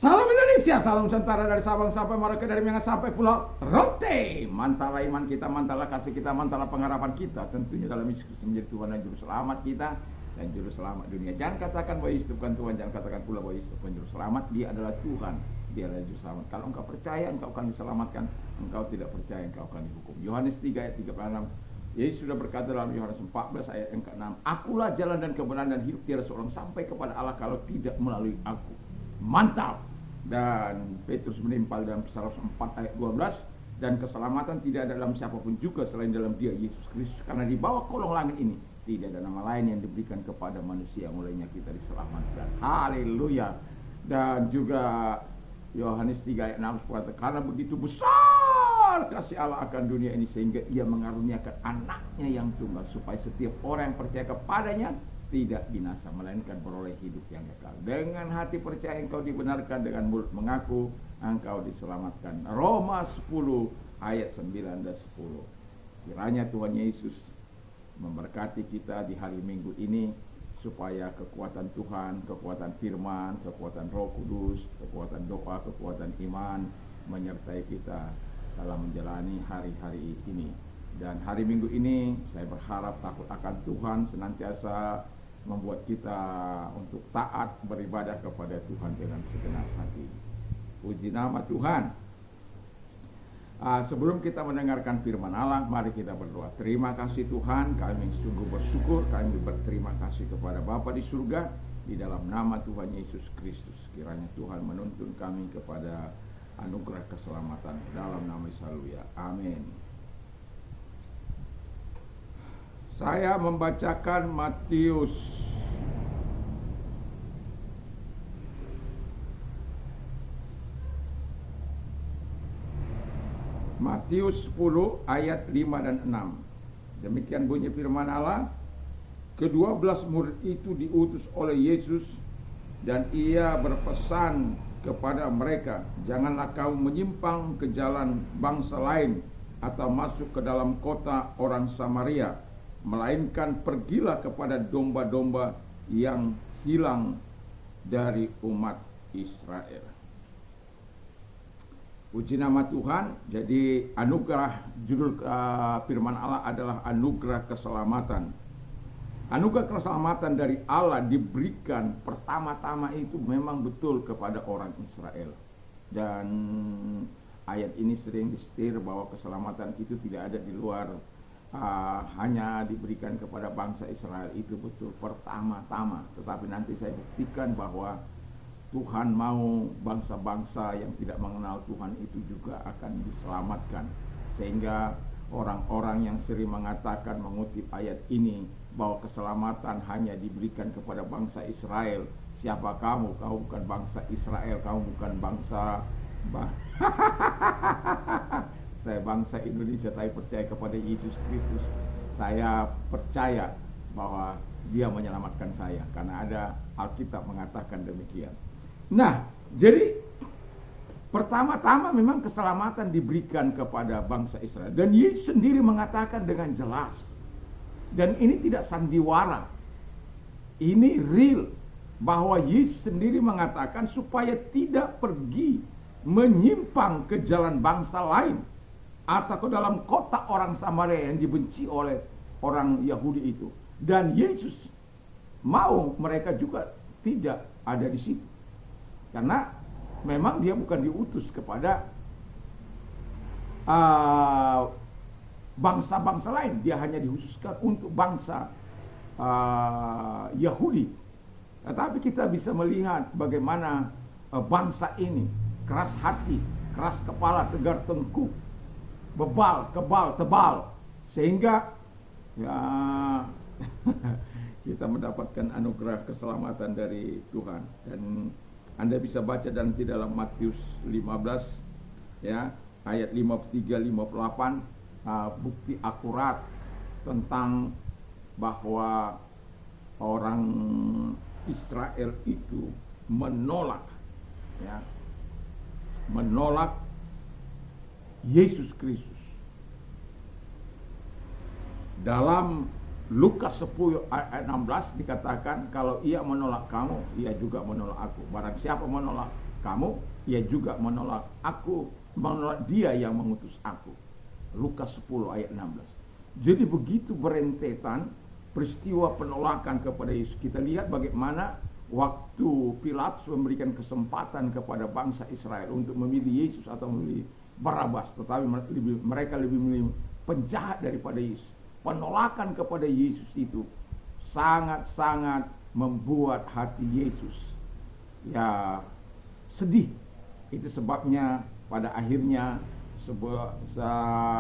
Salam Indonesia, salam Nusantara dari Sabang sampai Merauke, dari Miangas sampai Pulau Rote. Mantalah iman kita, mantalah kasih kita, mantalah pengharapan kita. Tentunya dalam Yesus Kristus menjadi Tuhan dan Juru Selamat kita dan Juru Selamat dunia. Jangan katakan bahwa Yesus bukan Tuhan, jangan katakan pula bahwa Yesus bukan Juru Selamat. Dia adalah Tuhan, dia adalah Juru Selamat. Kalau engkau percaya, engkau akan diselamatkan. Engkau tidak percaya, engkau akan dihukum. Yohanes 3 ayat 36. Yesus sudah berkata dalam Yohanes 14 ayat yang ke-6, Akulah jalan dan kebenaran dan hidup, tiada seorang sampai kepada Allah kalau tidak melalui aku. Mantap. Dan Petrus menimpal dalam Psalm 4 ayat 12, dan keselamatan tidak ada dalam siapapun juga selain dalam Dia Yesus Kristus, karena di bawah kolong langit ini tidak ada nama lain yang diberikan kepada manusia mulainya kita diselamatkan. Haleluya. Dan juga Yohanes 3 ayat 6 berkata, karena begitu besar kasih Allah akan dunia ini sehingga Ia mengaruniakan anaknya yang tunggal, supaya setiap orang yang percaya kepadanya tidak binasa, melainkan beroleh hidup yang kekal. Dengan hati percaya engkau dibenarkan, dengan mulut mengaku engkau diselamatkan. Roma 10 ayat 9 dan 10. Kiranya Tuhan Yesus memberkati kita di hari Minggu ini, supaya kekuatan Tuhan, kekuatan firman, kekuatan Roh Kudus, kekuatan doa, kekuatan iman menyertai kita dalam menjalani hari-hari ini. Dan hari Minggu ini saya berharap takut akan Tuhan senantiasa membuat kita untuk taat beribadah kepada Tuhan dengan segenap hati. Puji nama Tuhan. Sebelum kita mendengarkan firman Allah, mari kita berdoa. Terima kasih Tuhan, kami sungguh bersyukur, kami berterima kasih kepada Bapa di surga, di dalam nama Tuhan Yesus Kristus. Kiranya Tuhan menuntun kami kepada anugerah keselamatan dalam nama Yesus. Haleluya. Amin. Saya membacakan Matius 10 ayat 5 dan 6. Demikian bunyi firman Allah. Kedua-belas murid itu diutus oleh Yesus, dan Ia berpesan kepada mereka, janganlah kamu menyimpang ke jalan bangsa lain atau masuk ke dalam kota orang Samaria, melainkan pergilah kepada domba-domba yang hilang dari umat Israel. Puji nama Tuhan. Jadi anugerah, judul firman Allah adalah anugerah keselamatan. Anugerah keselamatan dari Allah diberikan pertama-tama itu memang betul kepada orang Israel. Dan ayat ini sering disetir bahwa keselamatan itu tidak ada di luar, hanya diberikan kepada bangsa Israel. Itu betul pertama-tama. Tetapi nanti saya buktikan bahwa Tuhan mau bangsa-bangsa yang tidak mengenal Tuhan itu juga akan diselamatkan. Sehingga orang-orang yang sering mengatakan, mengutip ayat ini, bahwa keselamatan hanya diberikan kepada bangsa Israel. Siapa kamu? Kamu bukan bangsa Israel, kamu bukan bangsa saya bangsa Indonesia, tapi percaya kepada Yesus Kristus. Saya percaya bahwa Dia menyelamatkan saya, karena ada Alkitab mengatakan demikian. Nah, jadi pertama-tama memang keselamatan diberikan kepada bangsa Israel. Dan Yesus sendiri mengatakan dengan jelas. Dan ini tidak sandiwara. Ini real. Bahwa Yesus sendiri mengatakan supaya tidak pergi menyimpang ke jalan bangsa lain, atau ke dalam kota orang Samaria yang dibenci oleh orang Yahudi itu. Dan Yesus mau mereka juga tidak ada di situ. Karena memang Dia bukan diutus kepada bangsa-bangsa lain. Dia hanya dikhususkan untuk bangsa Yahudi. Tetapi kita bisa melihat bagaimana bangsa ini keras hati, keras kepala, tegar tengkuk, bebal, kebal, tebal, sehingga ya kita mendapatkan anugerah keselamatan dari Tuhan. Dan Anda bisa baca dan di dalam Matius 15 ya, ayat 53-58, bukti akurat tentang bahwa orang Israel itu menolak Yesus Kristus. Dalam Lukas 10 ayat 16 dikatakan, kalau ia menolak kamu, ia juga menolak aku. Barang siapa menolak kamu, ia juga menolak aku, menolak dia yang mengutus aku. Lukas 10 ayat 16. Jadi begitu berentetan peristiwa penolakan kepada Yesus. Kita lihat bagaimana waktu Pilatus memberikan kesempatan kepada bangsa Israel untuk memilih Yesus atau memilih Barabas, tetapi mereka lebih memilih penjahat daripada Yesus. Penolakan kepada Yesus itu sangat-sangat membuat hati Yesus ya sedih. Itu sebabnya pada akhirnya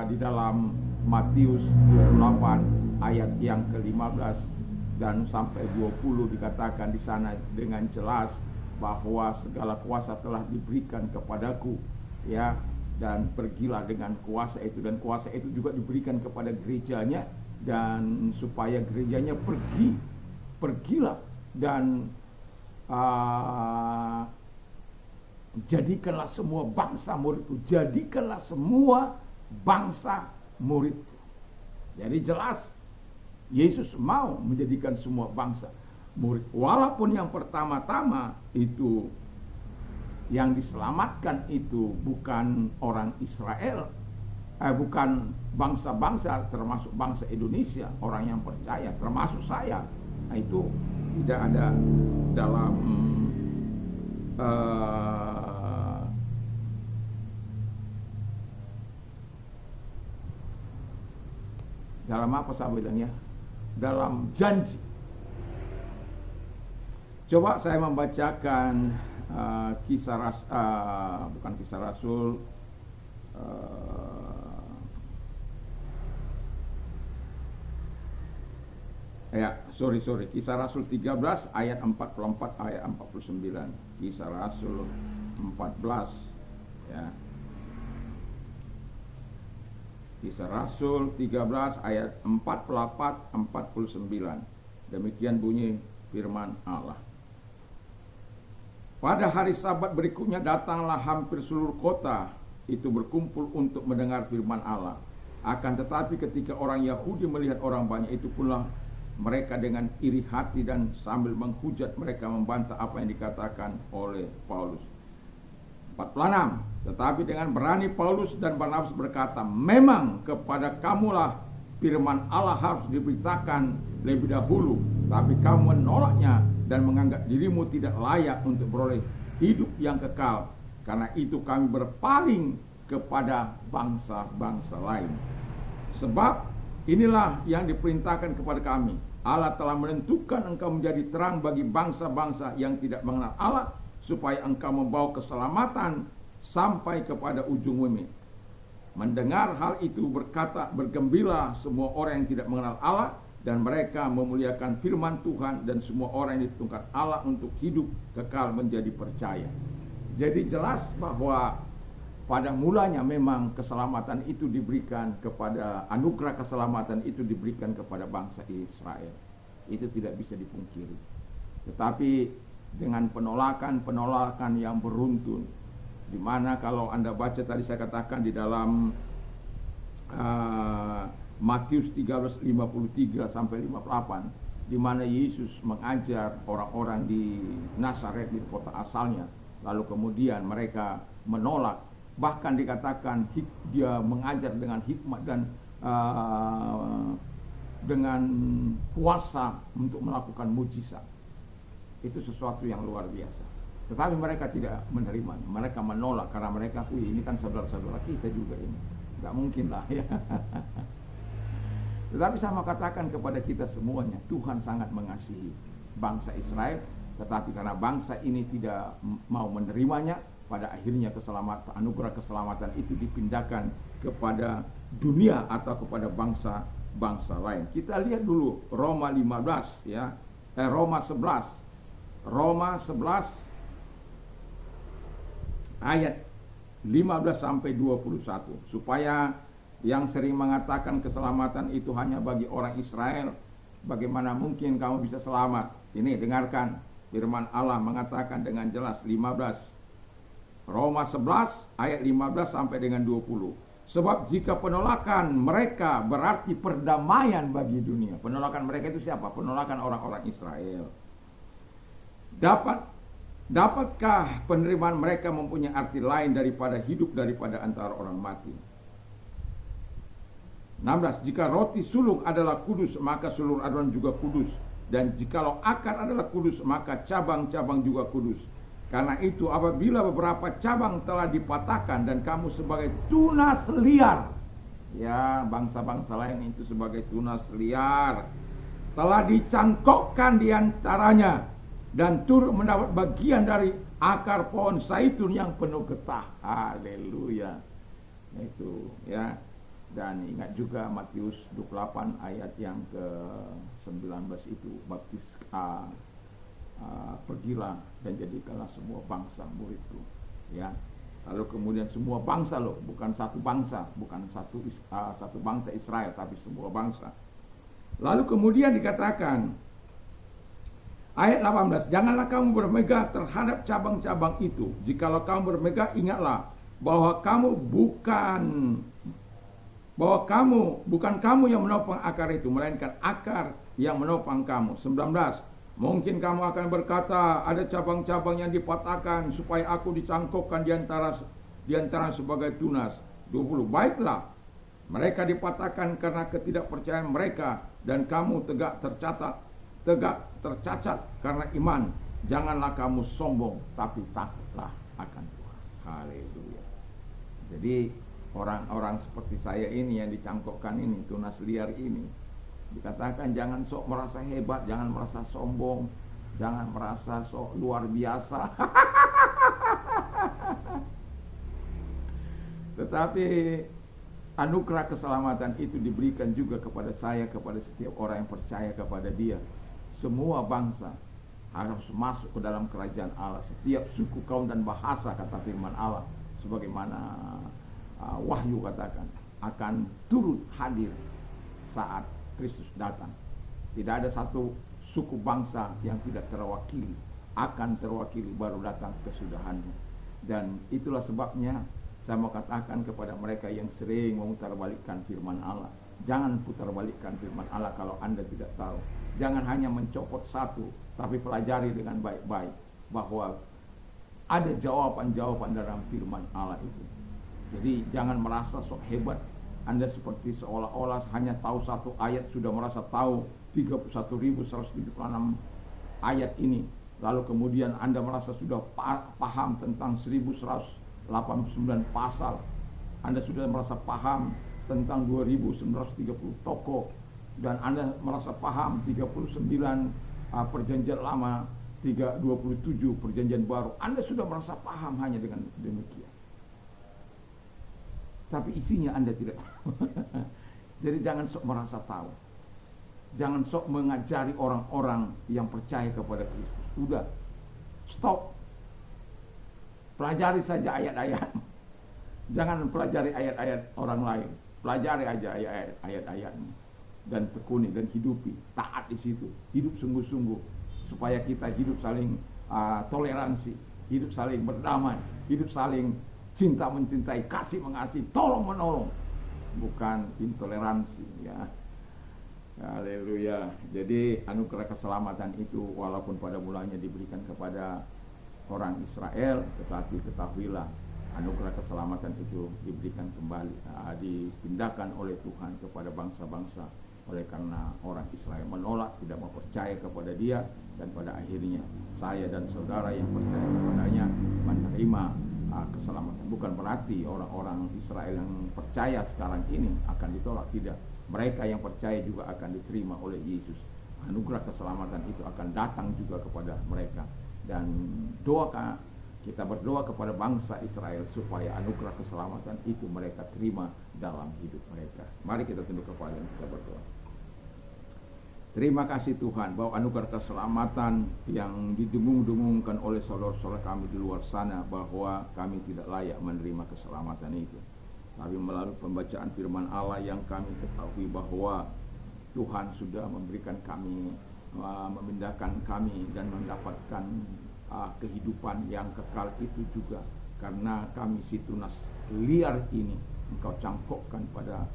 di dalam Matius 28 ayat yang ke-15 dan sampai 20 dikatakan di sana dengan jelas bahwa segala kuasa telah diberikan kepadaku, ya, dan pergilah dengan kuasa itu, dan kuasa itu juga diberikan kepada gerejanya, dan supaya gerejanya pergilah dan jadikanlah semua bangsa muridku. Jadikanlah semua bangsa muridku. Jadi jelas Yesus mau menjadikan semua bangsa murid. Walaupun yang pertama-tama itu yang diselamatkan itu bukan orang Israel, bukan bangsa-bangsa, termasuk bangsa Indonesia, orang yang percaya, termasuk saya. Nah, itu tidak ada dalam dalam apa saya bilangnya, dalam janji. Coba saya membacakan bukan kisah Rasul, Kisah Rasul 13 ayat 44 ayat 49. Kisah Rasul 14, ya. Kisah Rasul 13 ayat 44 49. Demikian bunyi firman Allah. Pada hari Sabat berikutnya datanglah hampir seluruh kota itu berkumpul untuk mendengar firman Allah. Akan tetapi ketika orang Yahudi melihat orang banyak itu pula mereka dengan iri hati dan sambil menghujat mereka membantah apa yang dikatakan oleh Paulus. 46. Tetapi dengan berani Paulus dan Barnabas berkata, memang kepada kamulah firman Allah harus diberitakan lebih dahulu, tapi kamu menolaknya dan menganggap dirimu tidak layak untuk beroleh hidup yang kekal. Karena itu kami berpaling kepada bangsa-bangsa lain. Sebab inilah yang diperintahkan kepada kami. Allah telah menentukan engkau menjadi terang bagi bangsa-bangsa yang tidak mengenal Allah, supaya engkau membawa keselamatan sampai kepada ujung bumi. Mendengar hal itu bergembira semua orang yang tidak mengenal Allah, dan mereka memuliakan firman Tuhan, dan semua orang yang ditentukan Allah untuk hidup kekal menjadi percaya. Jadi jelas bahwa pada mulanya memang keselamatan itu diberikan kepada, anugerah keselamatan itu diberikan kepada bangsa Israel. Itu tidak bisa dipungkiri. Tetapi dengan penolakan yang beruntun, di mana kalau Anda baca tadi saya katakan di dalam Matius 13:53 sampai 58, di mana Yesus mengajar orang-orang di Nazaret, di kota asalnya, lalu kemudian mereka menolak. Bahkan dikatakan dia mengajar dengan hikmat dan dengan kuasa untuk melakukan mujizat. Itu sesuatu yang luar biasa. Tetapi mereka tidak menerima, mereka menolak karena mereka, ini kan saudara-saudara kita juga ini, nggak mungkin lah ya. Tetapi saya mau katakan kepada kita semuanya, Tuhan sangat mengasihi bangsa Israel, tetapi karena bangsa ini tidak mau menerimanya, pada akhirnya anugerah keselamatan itu dipindahkan kepada dunia atau kepada bangsa-bangsa lain. Kita lihat dulu Roma 15 ya, Roma 11 ayat 15 sampai 21, supaya yang sering mengatakan keselamatan itu hanya bagi orang Israel, bagaimana mungkin kamu bisa selamat? Ini dengarkan firman Allah mengatakan dengan jelas, 15 Roma 11 ayat 15 sampai dengan 20. Sebab jika penolakan mereka berarti perdamaian bagi dunia. Penolakan mereka itu siapa? Penolakan orang-orang Israel. Dapat Dapatkah penerimaan mereka mempunyai arti lain daripada hidup daripada antara orang mati? 16. Jika roti sulung adalah kudus, maka seluruh adonan juga kudus. Dan jikalau akar adalah kudus, maka cabang-cabang juga kudus. Karena itu apabila beberapa cabang telah dipatahkan dan kamu sebagai tunas liar, ya bangsa-bangsa lain itu sebagai tunas liar, telah dicangkokkan di antaranya dan turut mendapat bagian dari akar pohon zaitun yang penuh getah. Haleluya. Itu ya. Dan ingat juga Matius 28 ayat yang ke-19 itu, baptis pergilah dan jadikanlah semua bangsa muridku. Ya. Lalu kemudian semua bangsa loh, bukan satu bangsa, bukan satu bangsa Israel, tapi semua bangsa. Lalu kemudian dikatakan ayat 18, janganlah kamu bermegah terhadap cabang-cabang itu. Jikalau kamu bermegah, ingatlah bahwa bukan kamu yang menopang akar itu, melainkan akar yang menopang kamu. 19, mungkin kamu akan berkata, ada cabang-cabang yang dipatahkan supaya aku dicangkokkan di antara sebagai tunas. 20, baiklah, mereka dipatahkan karena ketidakpercayaan mereka, dan kamu tegak tercacat karena iman. Janganlah kamu sombong, tapi takutlah akan Tuhan. Haleluya. Jadi orang-orang seperti saya ini yang dicangkokkan ini, tunas liar ini, dikatakan jangan sok merasa hebat, jangan merasa sombong, jangan merasa sok luar biasa. Tetapi anugerah keselamatan itu diberikan juga kepada saya, kepada setiap orang yang percaya kepada Dia. Semua bangsa harus masuk ke dalam kerajaan Allah. Setiap suku, kaum, dan bahasa, kata firman Allah, sebagaimana Wahyu katakan, akan turut hadir saat Kristus datang. Tidak ada satu suku bangsa yang tidak terwakili, akan terwakili baru datang kesudahannya. Dan itulah sebabnya saya mau katakan kepada mereka yang sering memutarbalikkan firman Allah, jangan putarbalikkan firman Allah kalau Anda tidak tahu. Jangan hanya mencopot satu, tapi pelajari dengan baik-baik bahwa ada jawaban-jawaban dalam firman Allah itu. Jadi jangan merasa sok hebat. Anda seperti seolah-olah hanya tahu satu ayat sudah merasa tahu 31.176 ayat ini. Lalu kemudian Anda merasa sudah paham tentang 1189 pasal. Anda sudah merasa paham tentang 2.930 tokoh. Dan Anda merasa paham 39 perjanjian lama, 27 perjanjian baru. Anda sudah merasa paham hanya dengan demikian. Tapi isinya Anda tidak tahu. Jadi jangan sok merasa tahu. Jangan sok mengajari orang-orang yang percaya kepada Kristus. Sudah, stop. Pelajari saja ayat-ayat. Jangan pelajari ayat-ayat orang lain. Pelajari aja ayat-ayatnya. Dan tekuni dan hidupi. Taat di situ. Hidup sungguh-sungguh. Supaya kita hidup saling toleransi. Hidup saling berdamai. Hidup saling cinta mencintai, kasih mengasihi, tolong menolong, bukan intoleransi, ya. Haleluya. Jadi anugerah keselamatan itu walaupun pada mulanya diberikan kepada orang Israel, tetapi ketahuilah anugerah keselamatan itu diberikan kembali, dipindahkan oleh Tuhan kepada bangsa-bangsa, oleh karena orang Israel menolak, tidak mau percaya kepada Dia, dan pada akhirnya saya dan saudara yang percaya kepadanya menerima keselamatan. Bukan berarti orang-orang Israel yang percaya sekarang ini akan ditolak, tidak. Mereka yang percaya juga akan diterima oleh Yesus. Anugerah keselamatan itu akan datang juga kepada mereka. Dan kita berdoa kepada bangsa Israel supaya anugerah keselamatan itu mereka terima dalam hidup mereka. Mari kita tunduk kepala dan kita berdoa. Terima kasih Tuhan bahwa anugerah keselamatan yang didengung-dengungkan oleh saudara-saudara kami di luar sana, bahwa kami tidak layak menerima keselamatan itu. Tapi melalui pembacaan firman Allah yang kami ketahui bahwa Tuhan sudah memberikan kami, memindahkan kami dan mendapatkan kehidupan yang kekal itu juga karena kami si tunas liar ini Engkau cangkokkan pada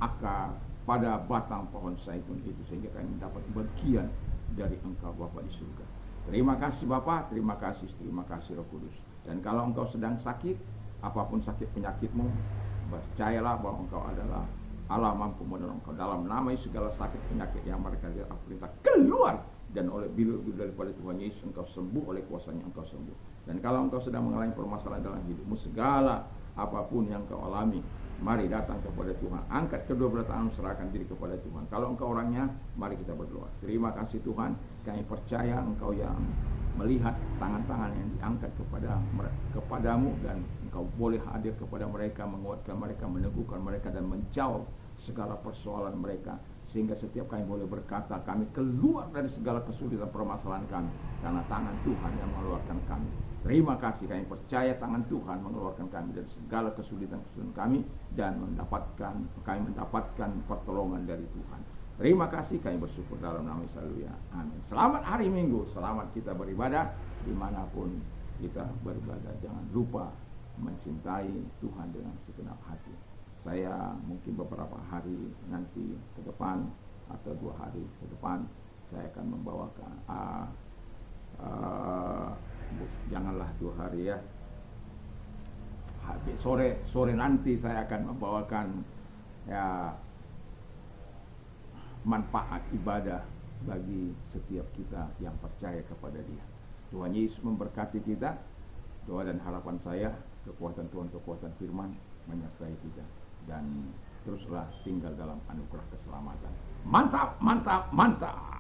akar, pada batang pohon zaitun itu, sehingga kami mendapat bagian dari Engkau Bapa di surga. Terima kasih Bapa, terima kasih Roh Kudus. Dan kalau engkau sedang sakit, apapun sakit penyakitmu, percayalah bahwa engkau adalah Allah mampu menolong engkau. Dalam nama Yesus segala sakit penyakit yang mereka lihat, aku perintah keluar. Dan oleh bilu daripada Tuhan Yesus engkau sembuh, oleh kuasanya engkau sembuh. Dan kalau engkau sedang mengalami permasalahan dalam hidupmu, segala apapun yang engkau alami, mari datang kepada Tuhan. Angkat kedua belah tangan, serahkan diri kepada Tuhan. Kalau engkau orangnya, mari kita berdoa. Terima kasih Tuhan, kami percaya engkau yang melihat tangan-tangan yang diangkat kepadamu, dan engkau boleh hadir kepada mereka, menguatkan mereka, meneguhkan mereka, dan menjawab segala persoalan mereka. Sehingga setiap kami boleh berkata, kami keluar dari segala kesulitan permasalahan kami, karena tangan Tuhan yang mengeluarkan kami. Terima kasih, kami percaya tangan Tuhan mengeluarkan kami dari segala kesulitan kami, dan kami mendapatkan pertolongan dari Tuhan. Terima kasih, kami bersyukur dalam nama Yesus. Haleluya. Amin. Selamat hari Minggu, selamat kita beribadah dimanapun kita beribadah. Jangan lupa mencintai Tuhan dengan segenap hati. Saya mungkin beberapa hari nanti ke depan, atau 2 hari ke depan, saya akan membawakan janganlah 2 hari ya, sore nanti saya akan membawakan ya manfaat ibadah bagi setiap kita yang percaya kepada Dia. Tuhan Yesus memberkati kita. Doa dan harapan saya, kekuatan Tuhan, kekuatan firman menyertai kita, dan teruslah tinggal dalam anugerah keselamatan. Mantap, mantap, mantap.